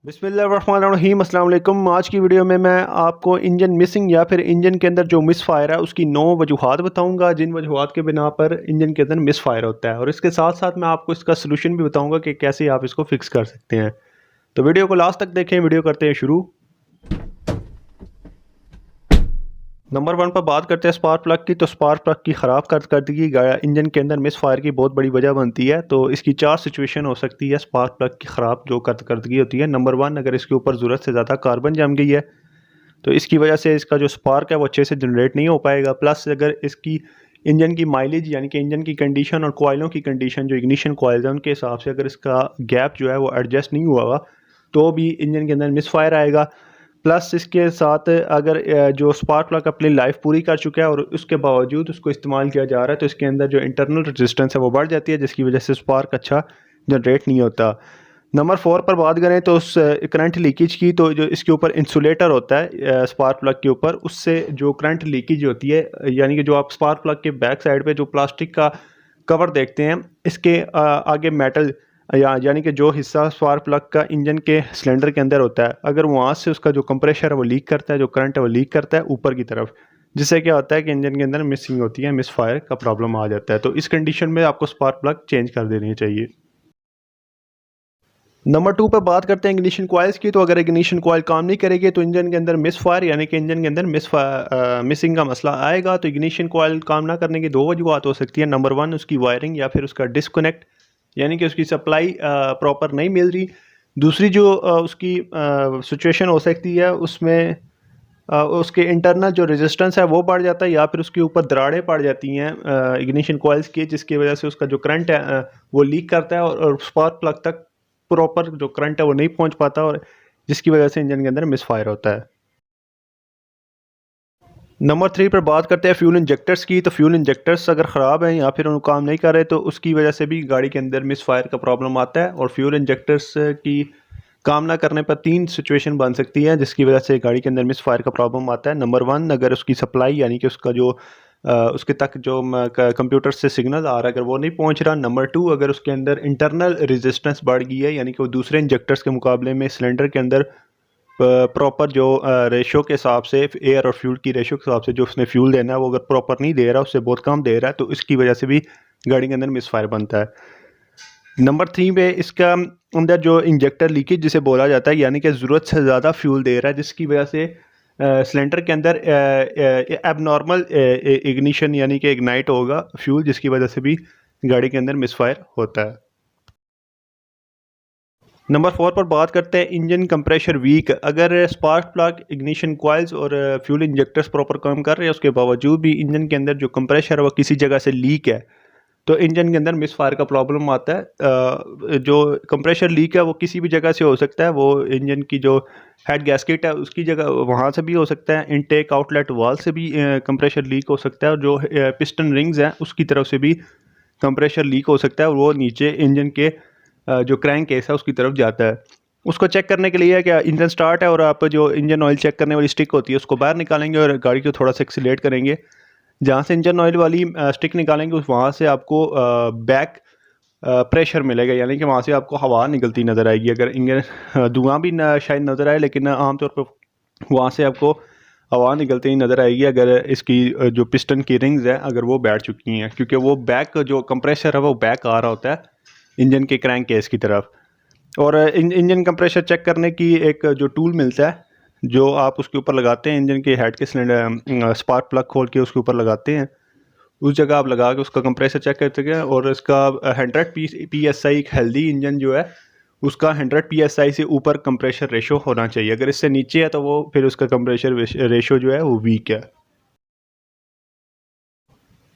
बिस्मिल्लाहिर्रहमानिर्रहीम अस्सलाम वालेकुम। आज की वीडियो में मैं आपको इंजन मिसिंग या फिर इंजन के अंदर जो मिस फायर है उसकी 9 वजूहात बताऊंगा जिन वजूहात के बिना पर इंजन के अंदर मिस फायर होता है, और इसके साथ साथ मैं आपको इसका सलूशन भी बताऊंगा कि कैसे आप इसको फिक्स कर सकते हैं। तो वीडियो को लास्ट तक देखें। वीडियो करते हैं शुरू। नंबर 1 पर बात करते हैं स्पार्क प्लग की। तो स्पार्क प्लग की ख़राब करदगी इंजन के अंदर मिस फायर की बहुत बड़ी वजह बनती है। तो इसकी 4 सिचुएशन हो सकती है स्पार्क प्लग की ख़राब जो करदगी होती है। नंबर 1, अगर इसके ऊपर ज़रूरत से ज़्यादा कार्बन जम गई है तो इसकी वजह से इसका जो स्पार्क है वो अच्छे से जनरेट नहीं हो पाएगा। प्लस अगर इसकी इंजन की माइलेज यानी कि इंजन की कंडीशन और कोयलों की कंडीशन जो इग्निशन कोयल्स हैं उनके हिसाब से अगर इसका गैप जो है वो एडजस्ट नहीं हुआ हुआ तो भी इंजन के अंदर मिस फायर आएगा। प्लस इसके साथ अगर जो स्पार्क प्लग अपनी लाइफ पूरी कर चुका है और उसके बावजूद उसको इस्तेमाल किया जा रहा है तो इसके अंदर जो इंटरनल रेजिस्टेंस है वो बढ़ जाती है, जिसकी वजह से स्पार्क अच्छा जनरेट नहीं होता। नंबर 4 पर बात करें तो उस करंट लीकेज की। तो जो इसके ऊपर इंसुलेटर होता है स्पार्क प्लग के ऊपर, उससे जो करंट लीकेज होती है, यानी कि जो आप स्पार्क प्लग के बैक साइड पे जो प्लास्टिक का कवर देखते हैं, इसके आगे मेटल यानी कि जो हिस्सा स्पार्क प्लग का इंजन के सिलेंडर के अंदर होता है, अगर वहाँ से उसका जो कंप्रेशर है वो लीक करता है, जो करंट है वो लीक करता है ऊपर की तरफ, जिससे क्या होता है कि इंजन के अंदर मिसिंग होती है, मिस फायर का प्रॉब्लम आ जाता है। तो इस कंडीशन में आपको स्पार्क प्लग चेंज कर देनी चाहिए। नंबर 2 पर बात करते हैं इग्निशन कॉइल्स की। तो अगर इग्निशन कॉइल काम नहीं करेगी तो इंजन के अंदर मिस फायर यानी कि इंजन के अंदर मिसिंग का मसला आएगा। तो इग्निशन कॉइल काम ना करने की 2 वजूहत हो सकती है। नंबर 1, उसकी वायरिंग या फिर उसका डिस्कनेक्ट यानी कि उसकी सप्लाई प्रॉपर नहीं मिल रही। दूसरी जो उसकी सिचुएशन हो सकती है उसमें उसके इंटरनल जो रेजिस्टेंस है वो बढ़ जाता है या फिर उसके ऊपर दरारें पड़ जाती हैं इग्निशन कॉइल्स की, जिसकी वजह से उसका जो करंट है वो लीक करता है और स्पार्क प्लग तक प्रॉपर जो करंट है वो नहीं पहुंच पाता, और जिसकी वजह से इंजन के अंदर मिस फायर होता है। नंबर 3 पर बात करते हैं फ्यूल इंजेक्टर्स की। तो फ्यूल इंजेक्टर्स अगर ख़राब हैं या फिर उन काम नहीं कर रहे तो उसकी वजह से भी गाड़ी के अंदर मिस फायर का प्रॉब्लम आता है। और फ्यूल इंजेक्टर्स की काम ना करने पर 3 सिचुएशन बन सकती है जिसकी वजह से गाड़ी के अंदर मिस फायर का प्रॉब्लम आता है। नंबर 1, अगर उसकी सप्लाई यानी कि उसका जो उसके तक जो कंप्यूटर से सिग्नल आ रहा है अगर वो नहीं पहुंच रहा। नंबर 2, अगर उसके अंदर इंटरनल रेजिस्टेंस बढ़ गई है यानी कि वो दूसरे इंजेक्टर्स के मुकाबले में सिलेंडर के अंदर प्रॉपर जो रेशो के हिसाब से एयर और फ्यूल की रेशो के हिसाब से जो उसने फ्यूल देना है वो अगर प्रॉपर नहीं दे रहा, उससे बहुत कम दे रहा है, तो इसकी वजह से भी गाड़ी के अंदर मिस फायर बनता है। नंबर 3 पे इसका अंदर जो इंजेक्टर लीकेज जिसे बोला जाता है यानी कि ज़रूरत से ज़्यादा फ्यूल दे रहा है, जिसकी वजह से सिलेंडर के अंदर एबनॉर्मल इग्निशन यानी कि इग्नाइट होगा फ्यूल, जिसकी वजह से भी गाड़ी के अंदर मिसफायर होता है। नंबर 4 पर बात करते हैं इंजन कंप्रेशर वीक। अगर स्पार्क प्लग, इग्निशन कॉइल्स और फ्यूल इंजेक्टर्स प्रॉपर काम कर रहे हैं उसके बावजूद भी इंजन के अंदर जो कंप्रेशर है वो किसी जगह से लीक है तो इंजन के अंदर मिस फायर का प्रॉब्लम आता है। जो कंप्रेशर लीक है वो किसी भी जगह से हो सकता है, वो इंजन की जो हेड गैस्केट है उसकी जगह वहाँ से भी हो सकता है, इनटेक आउटलेट वाल से भी कंप्रेशर लीक हो सकता है, और जो पिस्टन रिंग्स हैं उसकी तरफ से भी कंप्रेशर लीक हो सकता है और वो नीचे इंजन के जो क्रैंक केस है उसकी तरफ जाता है। उसको चेक करने के लिए क्या इंजन स्टार्ट है और आप जो इंजन ऑयल चेक करने वाली स्टिक होती है उसको बाहर निकालेंगे और गाड़ी को थोड़ा सा एक्सीलेट करेंगे। जहाँ से इंजन ऑयल वाली स्टिक निकालेंगे उस वहाँ से आपको बैक प्रेशर मिलेगा यानी कि वहाँ से आपको हवा निकलती नज़र आएगी। अगर इंजन धुआं भी शायद नज़र आए लेकिन आमतौर पर वहाँ से आपको हवा निकलती ही नज़र आएगी अगर इसकी जो पिस्टन की रिंग्स हैं अगर वो बैठ चुकी हैं, क्योंकि वो बैक जो कंप्रेशर है वो बैक आ रहा होता है इंजन के क्रैंक केस की तरफ। और इंजन कंप्रेशर चेक करने की एक जो टूल मिलता है जो आप उसके ऊपर लगाते हैं, इंजन के हेड के सिलेंडर स्पार्क प्लग खोल के उसके ऊपर लगाते हैं, उस जगह आप लगा के उसका कंप्रेसर चेक कर सकते हैं। और इसका 100 PSI एक हेल्दी इंजन जो है उसका 100 PSI से ऊपर कंप्रेशर रेशो होना चाहिए। अगर इससे नीचे है तो वो फिर उसका कंप्रेशर रेशो जो है वो वीक है।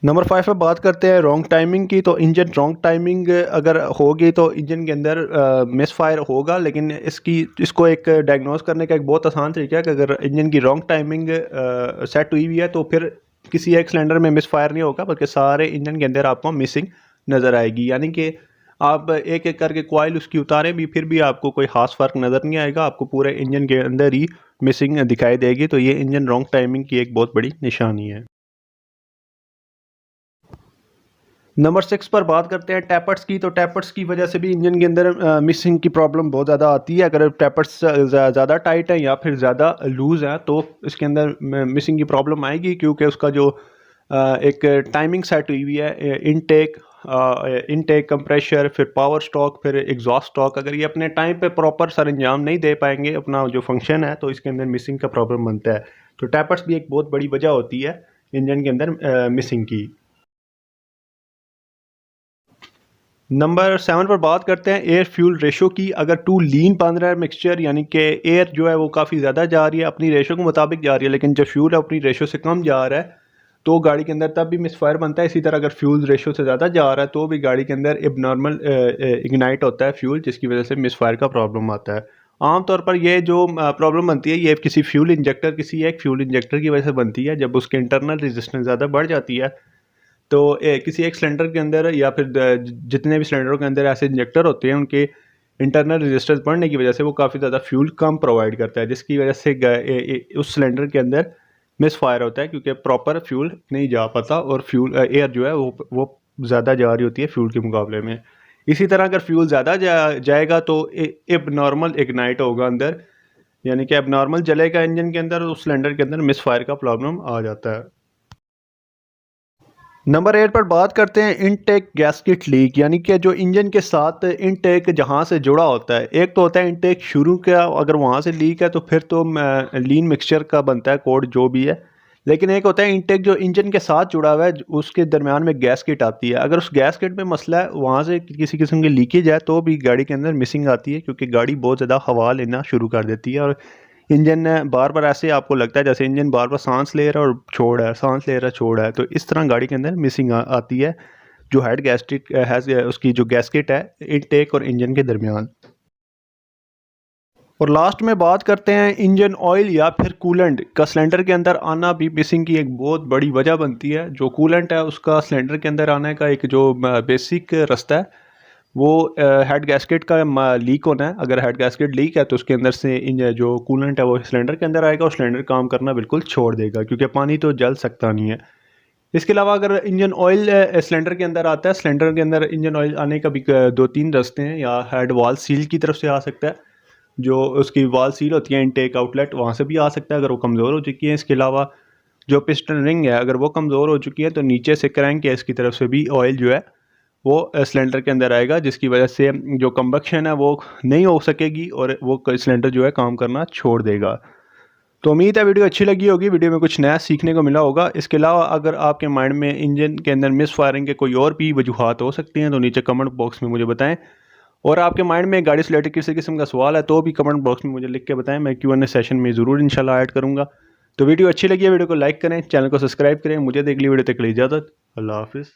नंबर 5 पे बात करते हैं रॉन्ग टाइमिंग की। तो इंजन रॉन्ग टाइमिंग अगर होगी तो इंजन के अंदर मिस फायर होगा, लेकिन इसको एक डायग्नोस करने का एक बहुत आसान तरीका है कि अगर इंजन की रॉन्ग टाइमिंग सेट हुई हुई है तो फिर किसी एक सिलेंडर में मिस फायर नहीं होगा बल्कि सारे इंजन के अंदर आपको मिसिंग नज़र आएगी। यानी कि आप एक एक करके कॉइल उसकी उतारें भी फिर भी आपको कोई खास फ़र्क नज़र नहीं आएगा, आपको पूरे इंजन के अंदर ही मिसिंग दिखाई देगी। तो ये इंजन रॉन्ग टाइमिंग की एक बहुत बड़ी निशानी है। नंबर 6 पर बात करते हैं टैपर्स की। तो टैपर्स की वजह से भी इंजन के अंदर मिसिंग की प्रॉब्लम बहुत ज़्यादा आती है। अगर टैपर्स ज़्यादा टाइट हैं या फिर ज़्यादा लूज़ हैं तो इसके अंदर मिसिंग की प्रॉब्लम आएगी, क्योंकि उसका जो एक टाइमिंग सेट हुई हुई है, इनटेक कंप्रेशर, फिर पावर स्टॉक, फिर एग्जॉस्ट स्टॉक, अगर ये अपने टाइम पे प्रॉपर सर अंजाम नहीं दे पाएंगे अपना जो फंक्शन है, तो इसके अंदर मिसिंग का प्रॉब्लम बनता है। तो टैपर्स भी एक बहुत बड़ी वजह होती है इंजन के अंदर मिसिंग की। नंबर 7 पर बात करते हैं एयर फ्यूल रेशो की। अगर टू लीन बन रहा है मिक्सचर, यानी कि एयर जो है वो काफ़ी ज़्यादा जा रही है, अपनी रेशो के मुताबिक जा रही है, लेकिन जब फ्यूल अपनी रेशो से कम जा रहा है तो गाड़ी के अंदर तब भी मिसफायर बनता है। इसी तरह अगर फ्यूल रेशो से ज़्यादा जा रहा है तो भी गाड़ी के अंदर एबनॉर्मल इग्नाइट होता है फ्यूल, जिसकी वजह से मिसफायर का प्रॉब्लम आता है। आमतौर पर ये जो प्रॉब्लम बनती है ये किसी किसी एक फ्यूल इंजेक्टर की वजह से बनती है। जब उसके इंटरनल रेजिस्टेंस ज़्यादा बढ़ जाती है तो किसी एक सिलेंडर के अंदर या फिर जितने भी सिलेंडरों के अंदर ऐसे इंजेक्टर होते हैं, उनके इंटरनल रेजिस्टेंस बढ़ने की वजह से वो काफ़ी ज़्यादा फ्यूल कम प्रोवाइड करता है, जिसकी वजह से उस सिलेंडर के अंदर मिस फायर होता है, क्योंकि प्रॉपर फ्यूल नहीं जा पाता और फ्यूल एयर जो है वो ज़्यादा जा रही होती है फ्यूल के मुकाबले में। इसी तरह अगर फ्यूल ज़्यादा जाएगा तो एब नॉर्मल इग्नाइट होगा अंदर, यानी कि अब नॉर्मल जलेगा इंजन के अंदर, उस सिलेंडर के अंदर मिस फायर का प्रॉब्लम आ जाता है। नंबर 8 पर बात करते हैं इनटेक गैस्केट लीक, यानी कि जो इंजन के साथ इनटेक जहाँ से जुड़ा होता है। एक तो होता है इनटेक शुरू का, अगर वहाँ से लीक है तो फिर तो लीन मिक्सचर का बनता है कोड जो भी है, लेकिन एक होता है इनटेक जो इंजन के साथ जुड़ा हुआ है, उसके दरमियान में गैस्केट आती है। अगर उस गैस्केट में मसला है, वहाँ से किसी किस्म की लीकेज है तो भी गाड़ी के अंदर मिसिंग आती है, क्योंकि गाड़ी बहुत ज़्यादा हवा लेना शुरू कर देती है और इंजन बार बार ऐसे आपको लगता है जैसे इंजन बार बार सांस ले रहा है और छोड़ रहा है, सांस ले रहा है छोड़ रहा है। तो इस तरह गाड़ी के अंदर मिसिंग आती है जो हेड गैस्केट है, उसकी जो गैस्केट है इनटेक और इंजन के दरमियान। और लास्ट में बात करते हैं इंजन ऑयल या फिर कूलेंट का सिलेंडर के अंदर आना भी मिसिंग की एक बहुत बड़ी वजह बनती है। जो कूलेंट है उसका सिलेंडर के अंदर आने का एक जो बेसिक रास्ता है वो हेड गैस्केट का लीक होना है। अगर हेड गैस्केट लीक है तो उसके अंदर से जो कूलेंट है वो सिलेंडर के अंदर आएगा और सिलेंडर काम करना बिल्कुल छोड़ देगा, क्योंकि पानी तो जल सकता नहीं है। इसके अलावा अगर इंजन ऑयल सिलेंडर के अंदर आता है, सिलेंडर के अंदर इंजन ऑयल आने का भी 2-3 रास्ते हैं। या हेड वाल सील की तरफ से आ सकता है, जो उसकी वाल सील होती है इनटेक आउटलेट, वहाँ से भी आ सकता है अगर वो कमज़ोर हो चुकी है। इसके अलावा जो पिस्टन रिंग है अगर वो कमज़ोर हो चुकी है तो नीचे से क्रैंक केस की तरफ से भी ऑयल जो है वो सिलेंडर के अंदर आएगा, जिसकी वजह से जो कंबक्शन है वो नहीं हो सकेगी और वो सिलेंडर जो है काम करना छोड़ देगा। तो उम्मीद है वीडियो अच्छी लगी होगी, वीडियो में कुछ नया सीखने को मिला होगा। इसके अलावा अगर आपके माइंड में इंजन के अंदर मिस फायरिंग के कोई और भी वजूहात हो सकती हैं तो नीचे कमेंट बॉक्स में मुझे बताएं। और आपके माइंड में गाड़ी से रिलेटेड किसी किस्म का सवाल है तो भी कमेंट बॉक्स में मुझे लिख के बताएं, मैं Q&A सेशन में ज़रूर इंशाल्लाह ऐड करूँगा। तो वीडियो अच्छी लगी है वीडियो को लाइक करें, चैनल को सब्सक्राइब करें। मुझे देख ली वीडियो तक के लिए इजाज़त, अल्लाह हाफिज़।